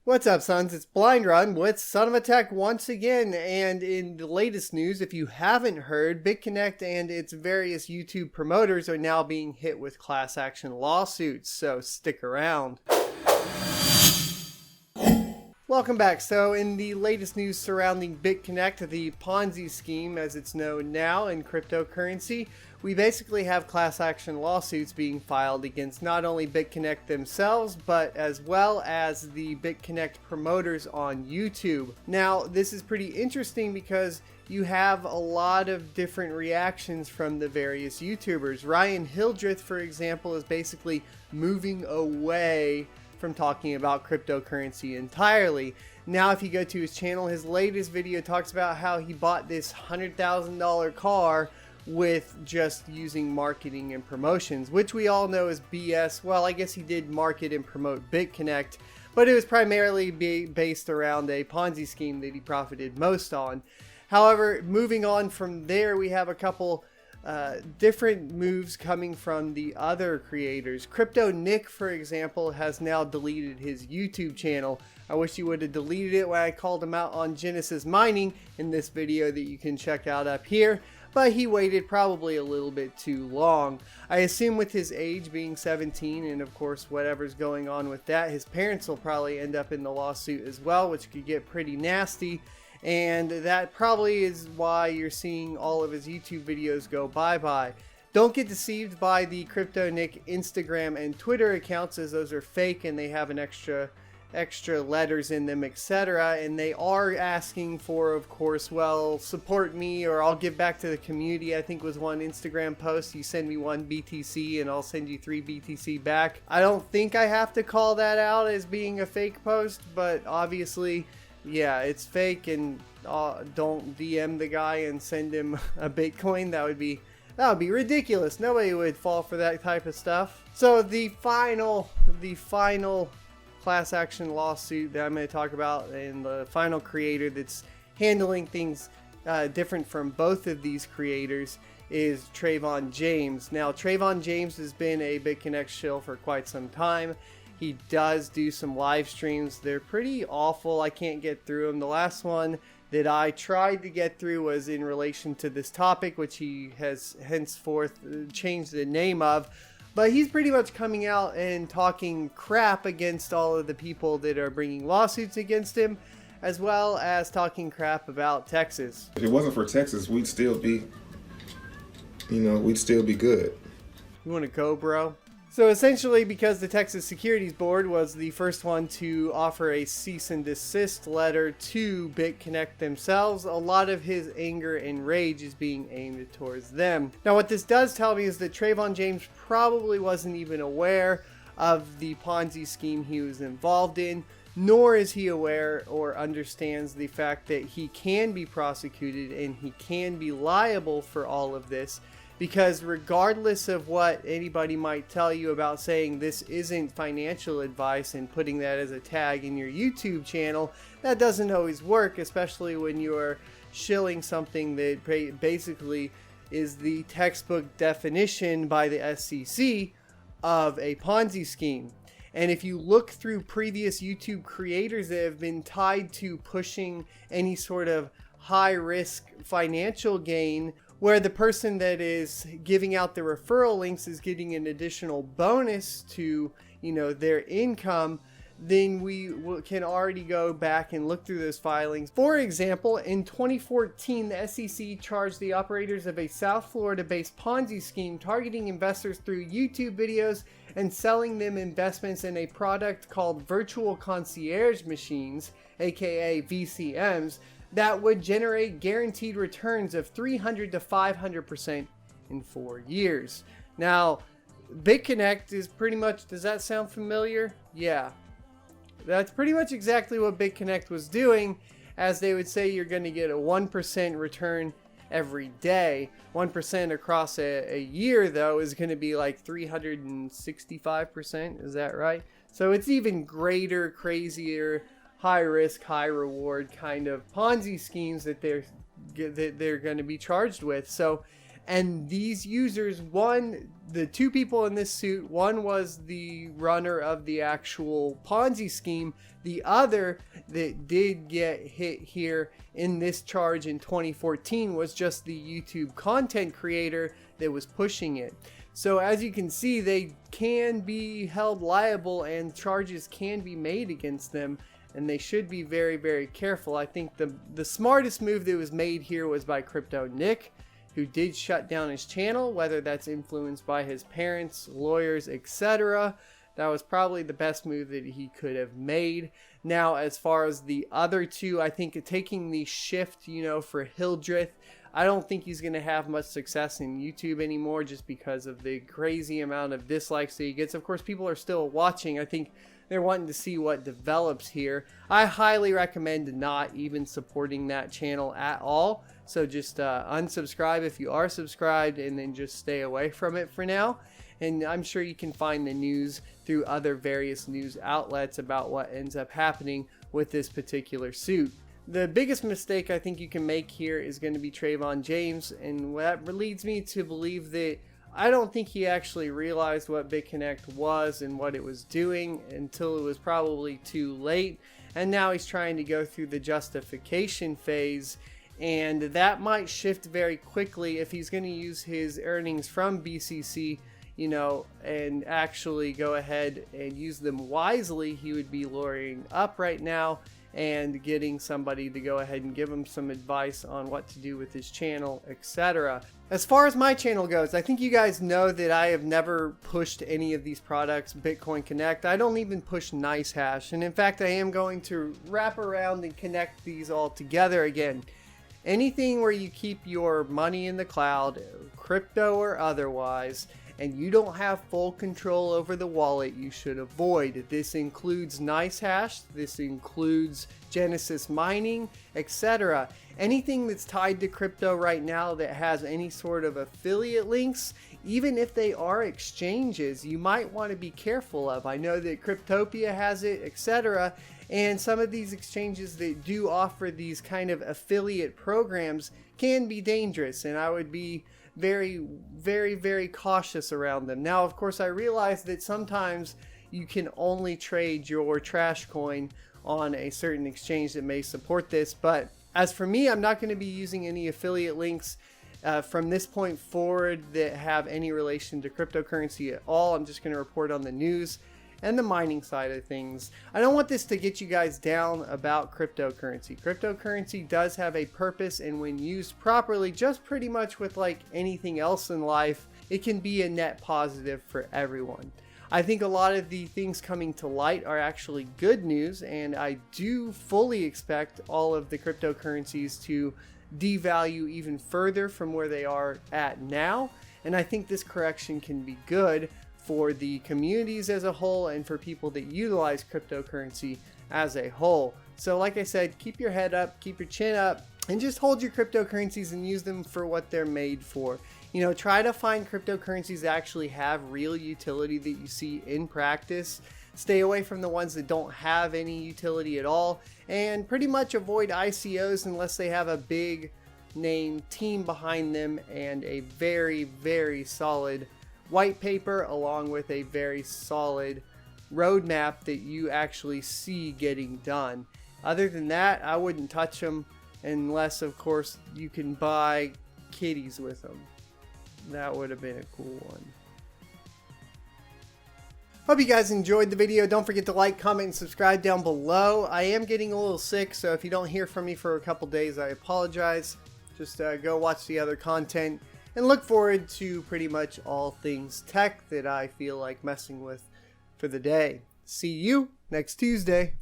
What's up, sons? It's Blind Run with Son of a Tech once again, and in the latest news, if you haven't heard, BitConnect and its various YouTube promoters are now being hit with class action lawsuits, so stick around. Welcome back. So in the latest news surrounding BitConnect, the Ponzi scheme as it's known now in cryptocurrency, we basically have class action lawsuits being filed against not only BitConnect themselves, but as well as the BitConnect promoters on YouTube. Now, this is pretty interesting because you have a lot of different reactions from the various YouTubers. Ryan Hildreth, for example, is basically moving away from talking about cryptocurrency entirely. Now, if you go to his channel, his latest video talks about how he bought this $100,000 car with just using marketing and promotions, which we all know is BS. Well, I guess he did market and promote BitConnect, but it was primarily based around a Ponzi scheme that he profited most on. However, moving on from there, we have a couple different moves coming from the other creators. CryptoNick, for example, has now deleted his YouTube channel. I wish he would have deleted it when I called him out on Genesis Mining in this video that you can check out up here, but he waited probably a little bit too long. I assume with his age being 17 and of course whatever's going on with that, his parents will probably end up in the lawsuit as well, which could get pretty nasty. And that probably is why you're seeing all of his YouTube videos go bye-bye. Don't get deceived by the CryptoNick Instagram and Twitter accounts, as those are fake and they have an extra letters in them, etc. And they are asking for, of course, well, support me or I'll give back to the community. I think was one Instagram post, you send me 1 BTC and I'll send you 3 BTC back. I don't think I have to call that out as being a fake post, but obviously, yeah, it's fake, and don't DM the guy and send him a Bitcoin. That would be ridiculous. Nobody would fall for that type of stuff. So the final class action lawsuit that I'm going to talk about, and the final creator that's handling things different from both of these creators, is Trevon James. Now, Trevon James has been a BitConnect shill for quite some time. He does do some live streams. They're pretty awful. I can't get through them. The last one that I tried to get through was in relation to this topic, which he has henceforth changed the name of. But he's pretty much coming out and talking crap against all of the people that are bringing lawsuits against him, as well as talking crap about Texas. If it wasn't for Texas, we'd still be good. You want to go, bro? So essentially, because the Texas Securities Board was the first one to offer a cease and desist letter to BitConnect themselves, a lot of his anger and rage is being aimed towards them. Now, what this does tell me is that Trevon James probably wasn't even aware of the Ponzi scheme he was involved in, nor is he aware or understands the fact that he can be prosecuted and he can be liable for all of this. Because regardless of what anybody might tell you about saying this isn't financial advice and putting that as a tag in your YouTube channel, that doesn't always work, especially when you're shilling something that basically is the textbook definition by the SEC of a Ponzi scheme. And if you look through previous YouTube creators that have been tied to pushing any sort of high-risk financial gain, where the person that is giving out the referral links is getting an additional bonus to, their income, then we can already go back and look through those filings. For example, in 2014, the SEC charged the operators of a South Florida-based Ponzi scheme targeting investors through YouTube videos and selling them investments in a product called virtual concierge machines, aka VCMs, that would generate guaranteed returns of 300 to 500% in 4 years. Now, BitConnect is pretty much, does that sound familiar? Yeah. That's pretty much exactly what BitConnect was doing, as they would say you're going to get a 1% return every day. 1% across a year, though, is going to be like 365%. Is that right? So it's even greater, crazier, high risk, high reward kind of Ponzi schemes that they're going to be charged with. So And these users, the two people in this suit, one was the runner of the actual Ponzi scheme. The other that did get hit here in this charge in 2014 was just the YouTube content creator that was pushing it. So as you can see, they can be held liable and charges can be made against them, and they should be very, very careful. I think the smartest move that was made here was by CryptoNick, who did shut down his channel, whether that's influenced by his parents, lawyers, etc. That was probably the best move that he could have made. Now, as far as the other two, I think taking the shift, for Hildreth, I don't think he's going to have much success in YouTube anymore just because of the crazy amount of dislikes that he gets. Of course, people are still watching. I think they're wanting to see what develops here. I highly recommend not even supporting that channel at all. So just unsubscribe if you are subscribed, and then just stay away from it for now. And I'm sure you can find the news through other various news outlets about what ends up happening with this particular suit. The biggest mistake I think you can make here is going to be Trevon James, and that leads me to believe that I don't think he actually realized what BitConnect was and what it was doing until it was probably too late, and now he's trying to go through the justification phase, and that might shift very quickly if he's going to use his earnings from BCC, and actually go ahead and use them wisely. He would be lawyering up right now and getting somebody to go ahead and give him some advice on what to do with his channel, etc. As far as my channel goes, I think you guys know that I have never pushed any of these products, Bitcoin Connect. I don't even push NiceHash, and in fact I am going to wrap around and connect these all together again. Anything where you keep your money in the cloud, crypto or otherwise, and you don't have full control over the wallet, you should avoid. This includes NiceHash, this includes Genesis Mining, etc. Anything that's tied to crypto right now that has any sort of affiliate links, even if they are exchanges, you might want to be careful of. I know that Cryptopia has it, etc. And some of these exchanges that do offer these kind of affiliate programs can be dangerous, and I would be very, very, very cautious around them. Now, of course, I realize that sometimes you can only trade your trash coin on a certain exchange that may support this, but as for me, I'm not going to be using any affiliate links from this point forward that have any relation to cryptocurrency at all. I'm just going to report on the news and the mining side of things. I don't want this to get you guys down about cryptocurrency. Cryptocurrency does have a purpose, and when used properly, just pretty much with like anything else in life, it can be a net positive for everyone. I think a lot of the things coming to light are actually good news, and I do fully expect all of the cryptocurrencies to devalue even further from where they are at now, and I think this correction can be good for the communities as a whole and for people that utilize cryptocurrency as a whole. So like I said, keep your head up, keep your chin up, and just hold your cryptocurrencies and use them for what they're made for. Try to find cryptocurrencies that actually have real utility that you see in practice. Stay away from the ones that don't have any utility at all, and pretty much avoid ICOs unless they have a big name team behind them and a very, very solid white paper along with a very solid roadmap that you actually see getting done. Other than that, I wouldn't touch them unless, of course, you can buy kitties with them. That would have been a cool one. Hope you guys enjoyed the video. Don't forget to like, comment, and subscribe down below. I am getting a little sick, so if you don't hear from me for a couple days, I apologize. Just go watch the other content and look forward to pretty much all things tech that I feel like messing with for the day. See you next Tuesday.